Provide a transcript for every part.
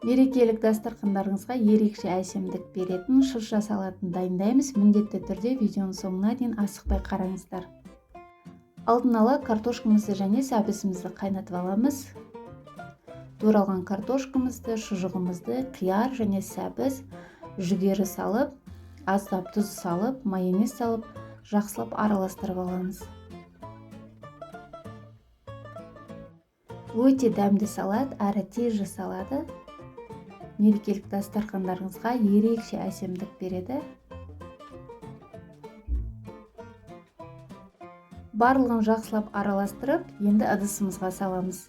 Мерекелік дастархандарыңызға ерекше әсемдік беретін шырша салатын дайындаймыз. Міндетті түрде видеоның соңына дейін асықпай қараңыздар. Алдын ала картошкамызды және сәбізімізді қайнатып аламыз. Туралған картошкамызды, шұжығымызды, қияр және сәбіз, жүгері салып, аздап тұз салып, майонез салып, жақсылап араластырып аламыз. Өте дәмді салат, әрі тез жасалады. Мерекелік дастархандарыңызға ерекше әсемдік береді. Барлығын жақсылап араластырып, енді ыдысымызға саламыз.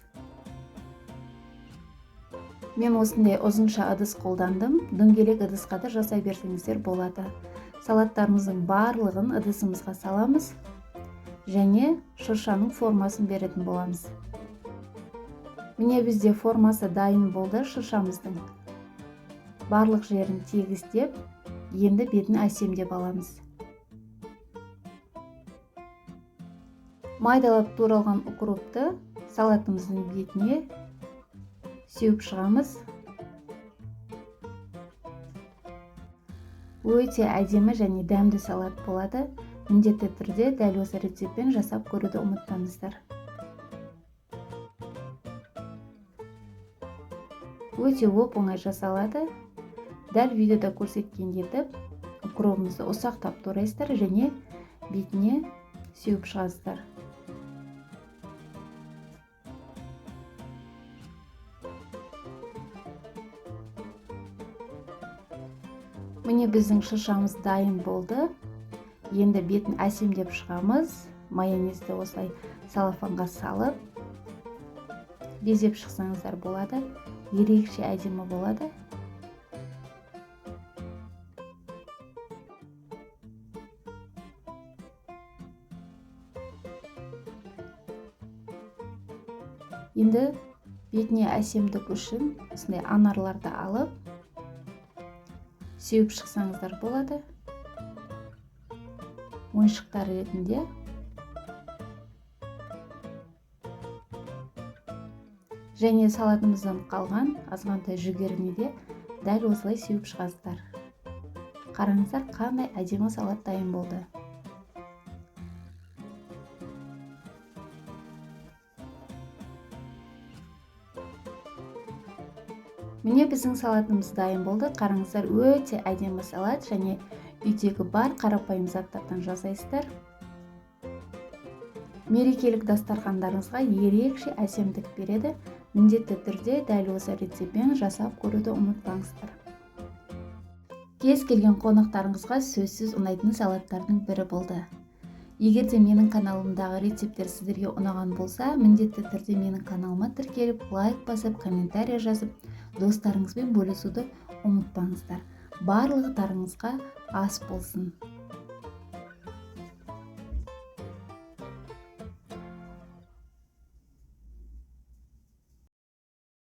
Мен осындай ұзынша ыдыс қолдандым. Дөңгелек ыдысқа да жасай берсеңіздер болады. Салаттарымыздың барлығын ыдысымызға саламыз және шыршаның формасын беретін боламыз. Міне бізде формасы дайын болды шыршамыздың. Барлық жерін тегістеп, енді бетін әсемдеп аламыз. Майдалап туралған укропты салатымыздың бетіне сеуіп шығамыз. Өте әдемі және дәмді салат болады. Міндетті түрде дәл осы рецептпен жасап көруді ұмытпаңыздар. Өте оп-оңай жасалады. Дәл видеода көрсеткен етіп, укробымызды ұсақтап турайсыздар және бетіне сеуіп шығасыздар. Міне біздің шыршамыз дайын болды. Енді бетін әсемдеп шығамыз. Майонезді осылай салафанға салып, безеп шықсаңыздар болады. Ерекше әдемі болады. Енді бетіне әсемдік үшін осындай анарларды алып, сеуіп шықсаңыздар болады. Ойыншықтар ретінде. Және салатымыздан қалған азғантай жүгеріні де дәл осылай сеуіп шығасыздар. Қараңыздар, қандай әдемі салат дайын болды. Міне біздің салатымыз дайын болды. Қараңыздар, өте әдемі салат және үйдегі бар қарапайым заттардан жасайсыздар. Мерекелік дастархандарыңызға ерекше әсемдік береді. Міндетті түрде дәл осы рецептпен жасап көруді ұмытпаңыздар. Кез келген қонақтарыңызға сөзсіз ұнайтын салаттардың бірі болды. Егер де менің каналымдағы рецепттер сіздерге ұнаған болса, міндетті түрде менің каналыма тіркеліп, лайк басып, комментарий жазып, достарыңызбен бөлісуді ұмытпаңыздар. Барлықтарыңызға ас болсын.